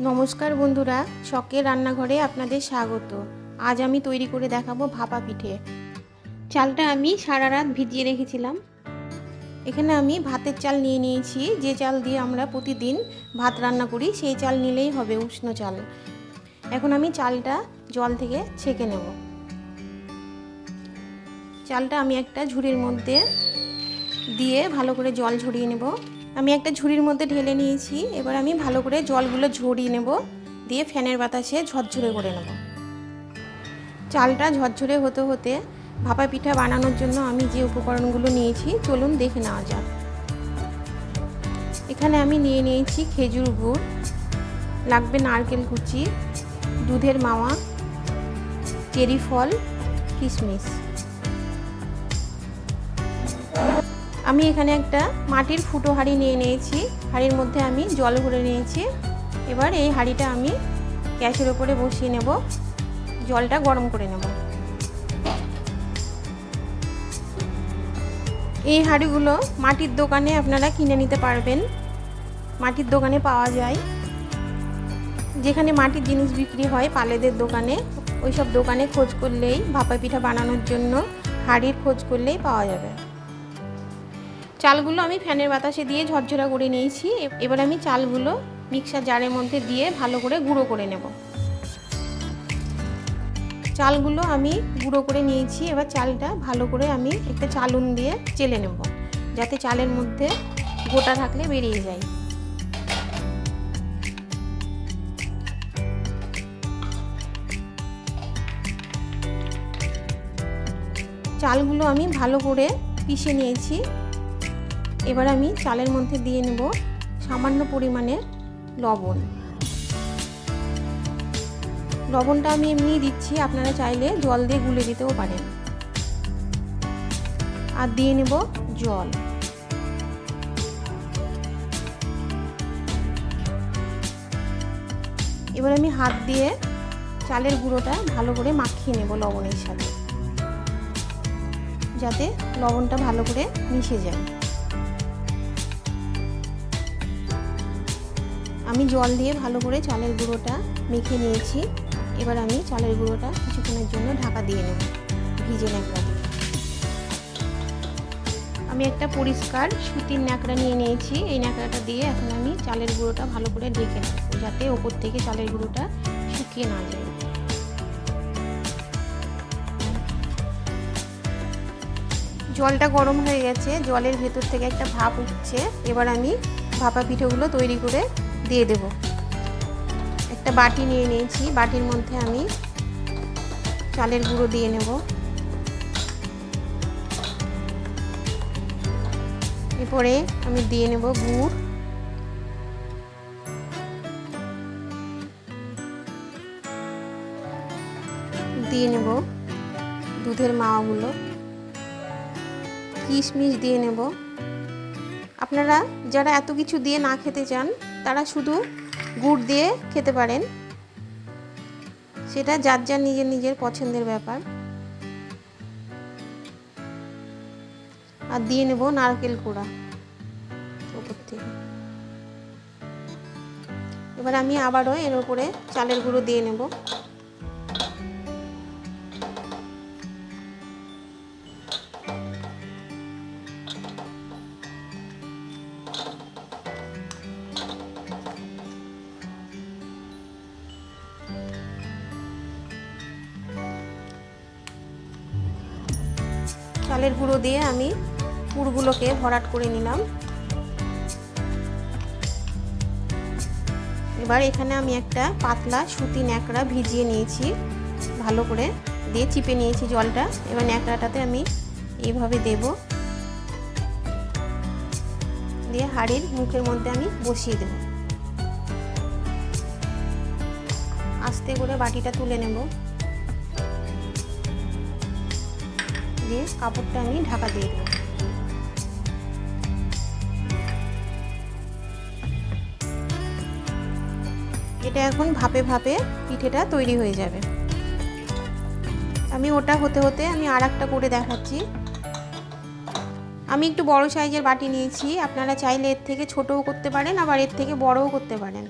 নমস্কার বন্ধুরা, শখের রান্নাঘরে আপনাদের স্বাগত। আজ আমি তৈরি করে দেখাবো ভাপা পিঠে। চালটা আমি সারা রাত ভিজিয়ে রেখেছিলাম। এখানে আমি ভাতের চাল নিয়ে নিয়েছি, যে চাল দিয়ে আমরা প্রতিদিন ভাত রান্না করি সেই চাল নিলেই হবে, উষ্ণ চাল। এখন আমি চালটা জল থেকে ছেঁকে নেব। চালটা আমি একটা ঝুড়ির মধ্যে দিয়ে ভালো করে জল ঝরিয়ে নেব। আমি একটা ঝুড়ির মধ্যে ঢেলে নিয়েছি। এবার আমি ভালো করে জলগুলো ঝরিয়ে নেব, দিয়ে ফ্যানের বাতাসে ঝরঝরে করে নেব। চালটা ঝরঝরে হতে হতে ভাপা পিঠা বানানোর জন্য আমি যে উপকরণগুলো নিয়েছি চলুন দেখে নেওয়া যাক। এখানে আমি নিয়ে নিয়েছি খেজুর গুড়, লাগবে নারকেল কুচি, দুধের মাওয়া, চেরি ফল, কিশমিশ। আমি এখানে একটা মাটির ফুটো হাঁড়ি নিয়ে নিয়েছি। হাঁড়ির মধ্যে আমি জল ভরে নিয়েছি। এবার এই হাঁড়িটা আমি গ্যাসের ওপরে বসিয়ে নেব, জলটা গরম করে নেব। এই হাঁড়িগুলো মাটির দোকানে আপনারা কিনে নিতে পারবেন, মাটির দোকানে পাওয়া যায়। যেখানে মাটির জিনিস বিক্রি হয় পালেদের দোকানে, ওই সব দোকানে খোঁজ করলেই ভাপা পিঠা বানানোর জন্য হাঁড়ির খোঁজ করলেই পাওয়া যাবে। চালগুলো আমি ফ্যানের বাতাসে দিয়ে ঝরঝরা করে নিয়েছি। এবার আমি চালগুলো মিক্সার জারের মধ্যে দিয়ে ভালো করে গুঁড়ো করে নেব। চালগুলো আমি গুঁড়ো করে নিয়েছি। এবার চালটা ভালো করে আমি একটা চালুন দিয়ে চেলে নেব, যাতে চালের মধ্যে গোটা থাকলে বেরিয়ে যায়। চালগুলো আমি ভালো করে পিষে নিয়েছি। এবার আমি চালের মধ্যে দিয়ে নেব সামান্য পরিমাণের লবণ। লবণটা আমি এমনি দিচ্ছি, আপনারা চাইলে জল দিয়ে গুলে দিতেও পারেন। আর দিয়ে নেব জল। এবার আমি হাত দিয়ে চালের গুঁড়োটা ভালো করে মাখিয়ে নেব লবণের সাথে, যাতে লবণটা ভালো করে মিশে যায়। আমি জল দিয়ে ভালো করে চালের গুঁড়োটা মেখে নিয়েছি। এবার আমি চালের গুঁড়োটা কিছুক্ষণের জন্য ঢাকা দিয়ে নেব ভিজে ন্যাকড়া দিয়ে। আমি একটা পরিষ্কার সুতির ন্যাকড়া নিয়ে নিয়েছি। এই ন্যাকড়াটা দিয়ে এখন আমি চালের গুঁড়োটা ভালো করে ঢেকে নেব, যাতে ওপর থেকে চালের গুঁড়োটা শুকিয়ে না যায়। জলটা গরম হয়ে গেছে, জলের ভেতর থেকে একটা ভাপ উঠছে। এবার আমি ভাপা পিঠেগুলো তৈরি করে দিয়ে দেব। একটা বাটি নিয়ে নিয়েছি, বাটির মধ্যে আমি চালের গুঁড়ো দিয়ে নেব। এরপরে আমি দিয়ে নেব গুড়, দিয়ে নেব দুধের মাওয়াগুলো, কিশমিশ দিয়ে নেব। আপনারা যারা এত কিছু দিয়ে না খেতে চান তারা শুধু গুড় দিয়ে খেতে পারেন, সেটা যার যার নিজের নিজের পছন্দের ব্যাপার। আর দিয়ে নেব নারকেল কোড়া উপর থেকে। এবার আমি আবারও এর উপরে চালের গুঁড়ো দিয়ে নেব। চালের গুঁড়ো দিয়ে আমি পুরগুলোকে ভরাট করে নিলাম। এবার এখানে আমি একটা পাতলা সুতি ন্যাকড়া ভিজিয়ে নিয়েছি, ভালো করে দিয়ে চিপে নিয়েছি জলটা। এবার ন্যাকড়াটাতে আমি এইভাবে দেব, দিয়ে হাঁড়ির মুখের মধ্যে আমি বসিয়ে দেব। আস্তে করে বাটিটা তুলে নেব, দিয়ে কাপড়টা আমি ঢাকা দিয়ে দেব। এটা এখন ভাপে ভাপে পিঠেটা তৈরি হয়ে যাবে। আমি ওটা হতে হতে আমি আর একটা করে দেখাচ্ছি। আমি একটু বড় সাইজের বাটি নিয়েছি, আপনারা চাইলে এর থেকে ছোটও করতে পারেন, আবার এর থেকে বড়ও করতে পারেন।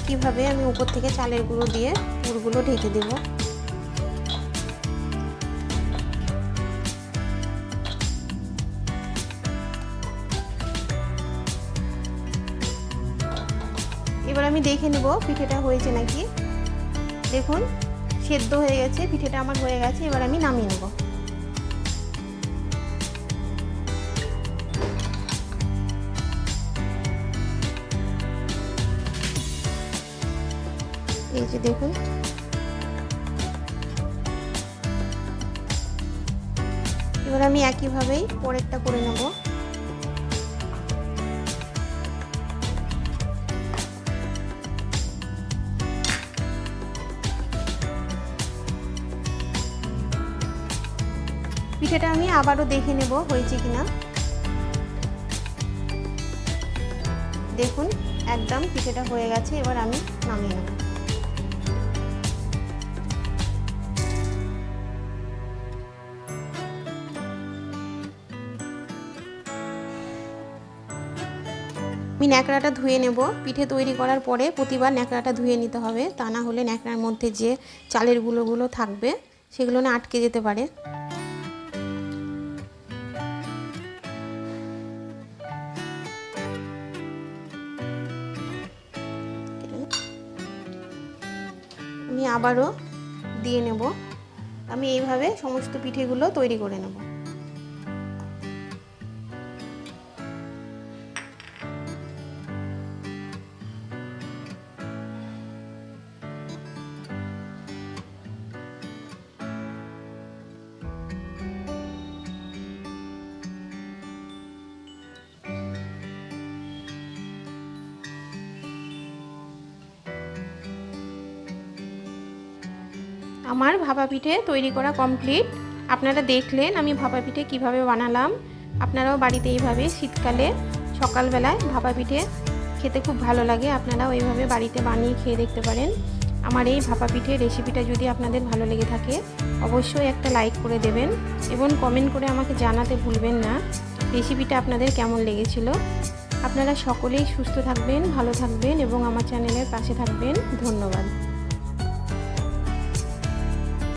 একইভাবে আমি উপর থেকে চালের গুঁড়ো দিয়ে পুরগুলো ঢেকে দেব। এবার আমি দেখে নেব পিঠেটা হয়েছে নাকি। দেখুন সেদ্ধ হয়ে গেছে, পিঠেটা আমার হয়ে গেছে। এবার আমি নামিয়ে নেব। এই যে দেখুন, এবার আমি একইভাবেই পরেরটা করে নেব। পিঠেটা আমি আবারও দেখে নেব হয়েছে কিনা। দেখুন একদম পিঠেটা হয়ে গেছে। এবার আমি নামিয়ে নেব। আমি ন্যাকড়াটা ধুয়ে নেব। পিঠে তৈরি করার পরে প্রতিবার ন্যাকড়াটা ধুয়ে নিতে হবে, তা না হলে ন্যাকড়ার মধ্যে যে চালের গুঁড়োগুলো থাকবে সেগুলো না আটকে যেতে পারে। আমি আবারও দিয়ে নেব। আমি এইভাবে সমস্ত পিঠেগুলো তৈরি করে নেব। আমার ভাপা পিঠে তৈরি করা কমপ্লিট। আপনারা দেখলেন আমি ভাপা পিঠে কিভাবে বানালাম। আপনারাও বাড়িতে এইভাবে শীতকালে সকালবেলায় ভাপা পিঠে খেতে খুব ভালো লাগে। আপনারাও এইভাবে বাড়িতে বানিয়ে খেয়ে দেখতে পারেন। আমার এই ভাপা পিঠে রেসিপিটা যদি আপনাদের ভালো লেগে থাকে অবশ্যই একটা লাইক করে দেবেন এবং কমেন্ট করে আমাকে জানাতে ভুলবেন না রেসিপিটা আপনাদের কেমন লেগেছিল। আপনারা সকলেই সুস্থ থাকবেন, ভালো থাকবেন এবং আমার চ্যানেলের পাশে থাকবেন। ধন্যবাদ।